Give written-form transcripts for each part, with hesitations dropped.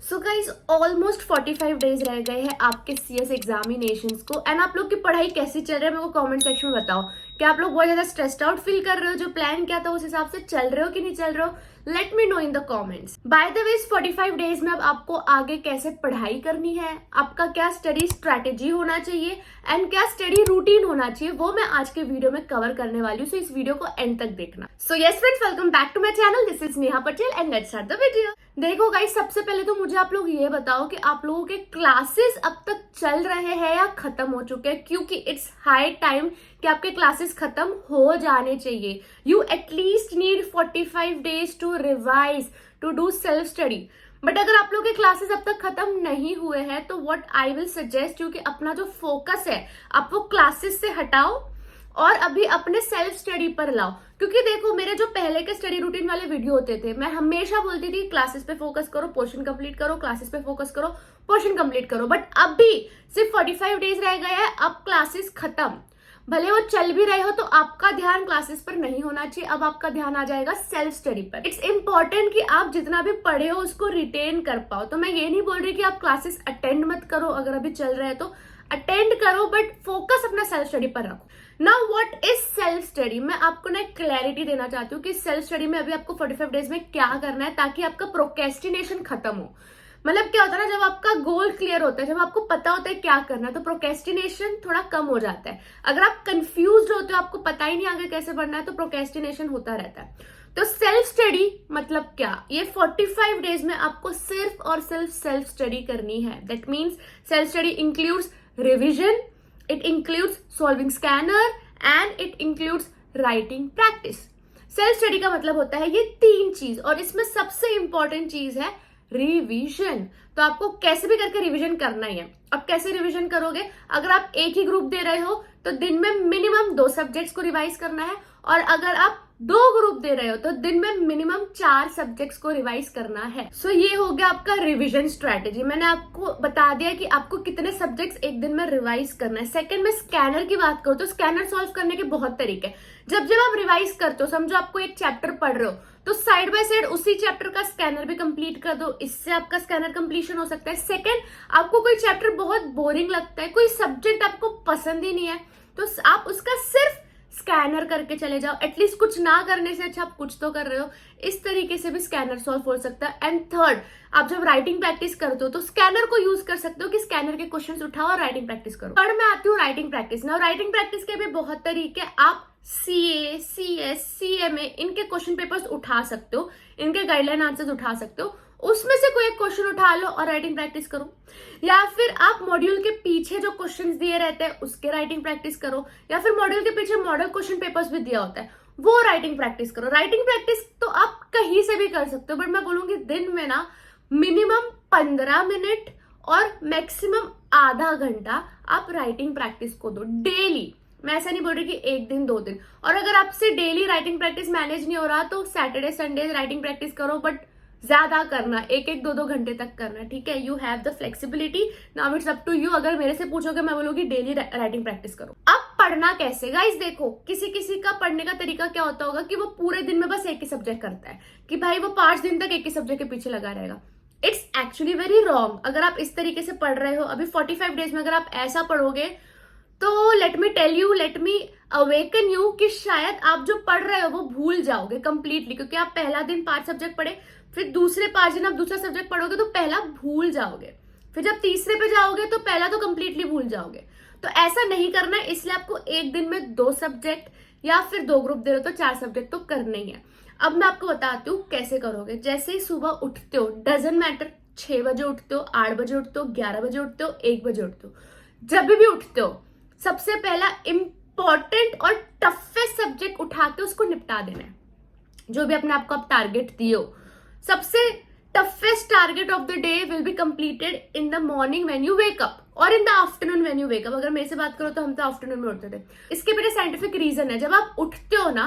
So guys almost 45 days रह गए हैं आपके सीएस एग्जामिनेशंस को एंड आप लोग की पढ़ाई कैसी चल रही है मेरे को कमेंट सेक्शन में बताओ। क्या आप लोग बहुत ज्यादा स्ट्रेस्ड आउट फील कर रहे हो? जो प्लान किया था उस हिसाब से चल रहे हो कि नहीं चल रहे हो? Let me know in the comments. By the way 45 days में अब आपको आगे कैसे पढ़ाई करनी है, आपका क्या स्टडी स्ट्रेटेजी होना चाहिए एंड क्या स्टडी रूटीन होना चाहिए, वो मैं आज के वीडियो में कवर करने वाली हूँ। सो इस वीडियो को एंड तक देखना। So yes friends, welcome back to my channel. This is Neha Patel and let's start the video. देखो गाइस, सबसे पहले तो मुझे आप लोग ये बताओ कि आप लोगों के क्लासेस अब तक चल रहे हैं या खत्म हो चुके हैं, क्योंकि इट्स हाई टाइम कि आपके क्लासेस खत्म हो जाने चाहिए। You at least need 45 days to revise, to do self study. But अगर आप लोग के क्लासेस अब तक खत्म नहीं हुए हैं तो what I will suggest you कि अपना जो फोकस है आप वो क्लासेस से हटाओ और अभी अपने सेल्फ स्टडी पर लाओ। क्योंकि देखो, मेरे जो पहले के स्टडी रूटीन वाले वीडियो होते थे, मैं हमेशा बोलती थी क्लासेस पे फोकस करो, पोर्शन कंप्लीट करो, क्लासेस पे फोकस करो, पोर्शन कंप्लीट करो। बट अभी सिर्फ 45 डेज रह गए हैं, अब क्लासेस खत्म। भले वो चल भी रहे हो तो आपका ध्यान क्लासेस पर नहीं होना चाहिए, अब आपका ध्यान आ जाएगा सेल्फ स्टडी पर। इट्स इंपॉर्टेंट कि आप जितना भी पढ़े हो उसको रिटेन कर पाओ। तो मैं ये नहीं बोल रही कि आप क्लासेस अटेंड मत करो, अगर अभी चल रहे हैं तो अटेंड करो, बट फोकस अपना सेल्फ स्टडी पर रखो। Now what is self study? मैं आपको ना एक क्लैरिटी देना चाहती हूँ कि सेल्फ स्टडी में अभी आपको 45 डेज में क्या करना है ताकि आपका प्रोक्रेस्टिनेशन खत्म हो। मतलब क्या होता है ना, जब आपका गोल क्लियर होता है, जब आपको पता होता है क्या करना है, तो प्रोक्रेस्टिनेशन थोड़ा कम हो जाता है। अगर आप कंफ्यूज्ड होते हो, आपको पता ही नहीं आगे कैसे बढ़ना है, तो प्रोक्रेस्टिनेशन होता रहता है। तो सेल्फ स्टडी मतलब क्या? ये 45 डेज में आपको सिर्फ और सिर्फ सेल्फ स्टडी करनी है। That means self study includes revision, it includes solving scanner and it includes writing practice। Self study का मतलब होता है ये तीन चीज, और इसमें सबसे इंपॉर्टेंट चीज है रिवीजन। तो आपको कैसे भी करके रिवीजन करना ही है। अब कैसे रिवीजन करोगे? अगर आप एक ही ग्रुप दे रहे हो तो दिन में मिनिमम 2 सब्जेक्ट्स को रिवाइज करना है, और अगर आप 2 ग्रुप दे रहे हो तो दिन में मिनिमम 4 सब्जेक्ट्स को रिवाइज करना है। सो ये हो गया आपका रिवीजन स्ट्रेटेजी। मैंने आपको बता दिया कि आपको कितने सब्जेक्ट्स एक दिन में रिवाइज करना है। सेकंड में स्कैनर की बात करो तो स्कैनर सॉल्व करने के बहुत तरीके हैं। जब जब आप रिवाइज करते हो, समझो आपको एक चैप्टर पढ़ रहे हो, तो साइड बाय साइड उसी चैप्टर का स्कैनर भी कंप्लीट कर दो, इससे आपका स्कैनर कंप्लीशन हो सकता है। सेकंड, आपको कोई चैप्टर बहुत बोरिंग लगता है, कोई सब्जेक्ट आपको पसंद ही नहीं है, तो आप उसका सिर्फ स्कैनर करके चले जाओ। एटलीस्ट कुछ ना करने से अच्छा आप कुछ तो कर रहे हो। इस तरीके से भी स्कैनर सॉल्व हो सकता है। एंड थर्ड, आप जब राइटिंग प्रैक्टिस करते हो तो स्कैनर को यूज कर सकते हो कि स्कैनर के क्वेश्चंस उठाओ और राइटिंग प्रैक्टिस करो। थर्ड में आती हूँ राइटिंग प्रैक्टिस। ना राइटिंग प्रैक्टिस के भी बहुत तरीके, आप CA, CS, CMA इनके क्वेश्चन पेपर्स उठा सकते हो, इनके गाइडलाइन आंसर्स उठा सकते हो, उसमें से कोई एक क्वेश्चन उठा लो और राइटिंग प्रैक्टिस करो। या फिर आप मॉड्यूल के पीछे जो क्वेश्चंस दिए रहते हैं उसके राइटिंग प्रैक्टिस करो, या फिर मॉड्यूल के पीछे मॉडल क्वेश्चन पेपर्स भी दिया होता है वो राइटिंग प्रैक्टिस करो। राइटिंग प्रैक्टिस तो आप कहीं से भी कर सकते हो, बट मैं बोलूंगी दिन में ना मिनिमम 15 मिनट और मैक्सिमम आधा घंटा आप राइटिंग प्रैक्टिस को दो डेली। मैं ऐसा नहीं बोल रही कि एक दिन 2 दिन। और अगर आपसे डेली राइटिंग प्रैक्टिस मैनेज नहीं हो रहा तो सैटरडे संडे राइटिंग प्रैक्टिस करो, बट ज्यादा करना, 1-1, 2-2 घंटे तक करना। ठीक है, you have the flexibility. Now it's up to you. अगर मेरे से पूछोगे, मैं बोलूंगी डेली राइटिंग प्रैक्टिस करो। अब पढ़ना कैसे? गाइस देखो, किसी किसी का पढ़ने का तरीका क्या होता होगा कि वो पूरे दिन में बस एक ही सब्जेक्ट करता है, कि भाई वो 5 दिन तक एक ही सब्जेक्ट के पीछे लगा रहेगा। It's actually very wrong. अगर आप इस तरीके से पढ़ रहे हो, अभी 45 डेज में अगर आप ऐसा पढ़ोगे तो let me tell you, let me awaken you कि शायद आप जो पढ़ रहे हो वो भूल जाओगे कंप्लीटली। क्योंकि आप पहला दिन 5 सब्जेक्ट पढ़े, फिर दूसरे 5 दिन आप दूसरा सब्जेक्ट पढ़ोगे तो पहला भूल जाओगे, फिर जब तीसरे पे जाओगे तो पहला तो कंप्लीटली भूल जाओगे। तो ऐसा नहीं करना है, इसलिए आपको एक दिन में 2 सब्जेक्ट या फिर 2 ग्रुप दे रहे हो तो 4 सब्जेक्ट तो करने ही है। अब मैं आपको बताती हूँ कैसे करोगे। जैसे ही सुबह उठते हो, डजंट मैटर 6 बजे उठते हो, 8 बजे उठते हो, 11 बजे उठते हो, 1 बजे उठते हो, जब भी उठते हो सबसे पहला इंपॉर्टेंट और टफेस्ट सब्जेक्ट उठा के उसको निपटा देना है। जो भी अपने आपको आप टारगेट दिए हो, सबसे toughest target of the day will be completed in the morning when you wake up और in the afternoon when you wake up. अगर मेरे से बात करो तो हम तो आफ्टरनून में उठते थे। इसके पीछे साइंटिफिक रीजन है। जब आप उठते हो ना,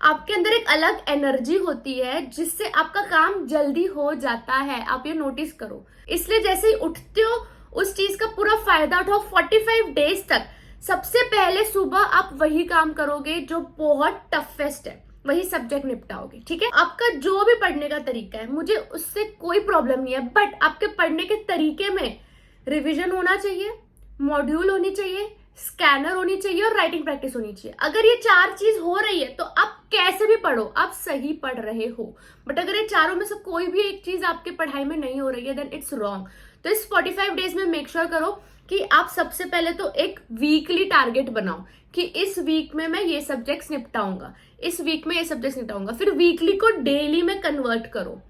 आपके अंदर एक अलग एनर्जी होती है जिससे आपका काम जल्दी हो जाता है। आप ये नोटिस करो। इसलिए जैसे ही उठते हो उस चीज का पूरा फायदा उठाओ। 45 डेज तक सबसे पहले सुबह आप वही काम करोगे जो बहुत टफेस्ट है। वही सब्जेक्ट निपटाओगे, ठीक है। आपका जो भी पढ़ने का तरीका है मुझे उससे कोई प्रॉब्लम नहीं है, बट आपके पढ़ने के तरीके में रिवीजन होना चाहिए, मॉड्यूल होनी चाहिए, स्कैनर होनी चाहिए और राइटिंग प्रैक्टिस होनी चाहिए। अगर ये 4 चीज हो रही है तो आप कैसे भी पढ़ो, आप सही पढ़ रहे हो। बट अगर ये चारों में से कोई भी एक चीज आपके पढ़ाई में नहीं हो रही है, देन इट्स रॉन्ग। तो इस 45 डेज में मेक श्योर करो कि आप सबसे पहले तो एक वीकली टारगेट बनाओ कि इस वीक में मैं ये सब्जेक्ट्स निपटाऊंगा, इस वीक में ये सब्जेक्ट्स निपटाऊंगा। फिर वीकली को डेली में कन्वर्ट करो।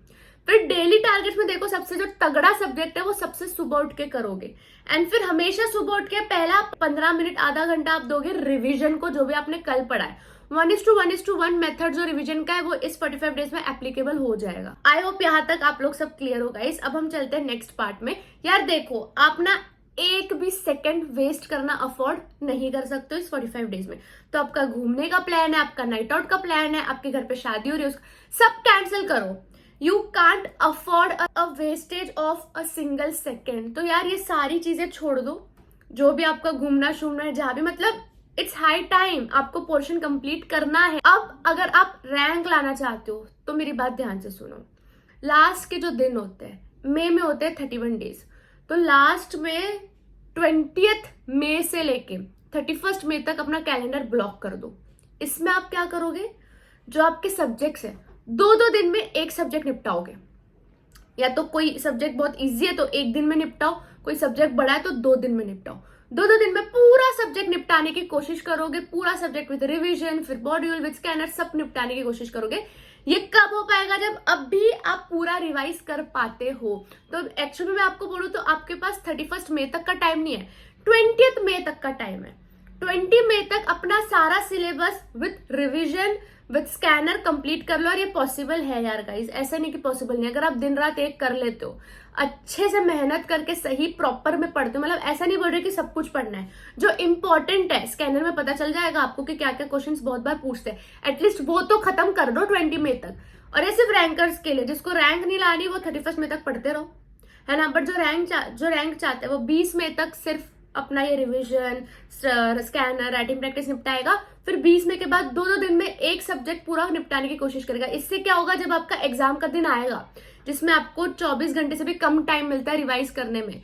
फिर डेली टारगेट्स में देखो, सबसे जो तगड़ा सब्जेक्ट है वो सबसे सुबह उठ के करोगे। एंड फिर हमेशा सुबह उठ के पहला 15 मिनट आधा घंटा आप दोगे रिवीजन को, जो भी आपने कल पढ़ा है। 1:1:1 मेथड जो रिवीजन का है वो इस 45 डेज में एप्लीकेबल हो जाएगा। आई होप यहाँ तक आप लोग सब क्लियर हो गाइस। अब हम चलते हैं नेक्स्ट पार्ट में। यार देखो, आप ना एक भी सेकंड वेस्ट करना अफोर्ड नहीं कर सकते हो इस 45 डेज में। तो आपका घूमने का प्लान है, आपका नाइट आउट का प्लान है, आपके घर पे शादी हो रही है, सब कैंसिल करो। You can't afford a wastage of a single second. तो यार ये सारी चीजें छोड़ दो, जो भी आपका घूमना शूमना है जहां भी, मतलब इट्स हाई टाइम, आपको पोर्शन कंप्लीट करना है। अब अगर आप रैंक लाना चाहते हो तो मेरी बात ध्यान से सुनो। लास्ट के जो दिन होते हैं, मई में होते हैं 31 डेज, तो लास्ट में 20th मई से लेके 31st मई तक अपना कैलेंडर ब्लॉक कर दो। इसमें आप क्या करोगे, जो आपके सब्जेक्ट्स है 2-2 दिन में एक सब्जेक्ट निपटाओगे। या तो कोई सब्जेक्ट बहुत इजी है तो एक दिन में निपटाओ, कोई सब्जेक्ट बड़ा है तो 2 दिन में निपटाओ। 2-2 दिन में पूरा सब्जेक्ट निपटाने की कोशिश करोगे, पूरा सब्जेक्ट विद रिवीजन, फिर मॉड्यूल विद स्कैनर, सब निपटाने की कोशिश करोगे। ये कब हो पाएगा, जब अब भी आप पूरा रिवाइज कर पाते हो। तो एक्चुअली मैं आपको बोलूं तो आपके पास 31st मई तक का टाइम नहीं है, 20th मई तक का टाइम है। 20 मई तक अपना सारा syllabus with revision with scanner complete कर लो। और ये पॉसिबल है यार गाइस, ऐसा नहीं कि पॉसिबल नहीं। अगर आप दिन रात एक कर लेते हो, अच्छे से मेहनत करके सही प्रॉपर में पढ़ते हो, मतलब ऐसा नहीं बोल रहे कि सब कुछ पढ़ना है, जो इंपॉर्टेंट है स्कैनर में पता चल जाएगा आपको कि क्या क्या क्वेश्चंस बहुत बार पूछते हैं, एटलीस्ट वो तो खत्म कर दो 20 मई तक। और ये सिर्फ रैंकर्स के लिए, जिसको रैंक नहीं लानी वो 31 मई तक पढ़ते रहो, है ना। बट जो रैंक चाहते हैं वो 20 मई तक सिर्फ अपना ये रिवीजन, स्कैनर, राइटिंग प्रैक्टिस निपटाएगा। फिर 20 मई के बाद 2-2 दिन में एक सब्जेक्ट पूरा निपटाने की कोशिश करेगा। इससे क्या होगा, जब आपका एग्जाम का दिन आएगा जिसमें आपको 24 घंटे से भी कम टाइम मिलता है रिवाइज करने में,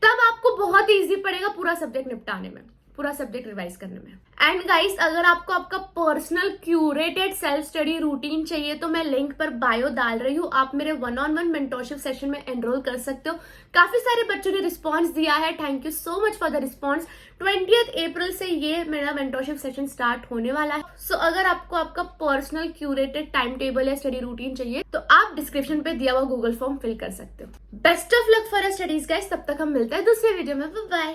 तब आपको बहुत इजी पड़ेगा पूरा सब्जेक्ट निपटाने में, पूरा सब्जेक्ट रिवाइज करने में। एंड गाइस, अगर आपको आपका personal curated self study routine चाहिए तो मैं लिंक पर बायो डाल रही हूँ, आप मेरे 1-on-1 मेंटोरशिप सेशन में एनरोल कर सकते हो। काफी सारे बच्चों ने रिस्पॉन्स दिया है, thank you so much for the response. 20th अप्रैल से ये मेरा मेंटोरशिप सेशन स्टार्ट होने वाला है। सो अगर आपको आपका पर्सनल क्यूरेटेड टाइम टेबल या स्टडी रूटीन चाहिए तो आप डिस्क्रिप्शन पे दिया हुआ गूगल फॉर्म फिल कर सकते हो। Best of luck for studies guys, तब तक हम मिलते हैं दूसरे वीडियो में, बाय।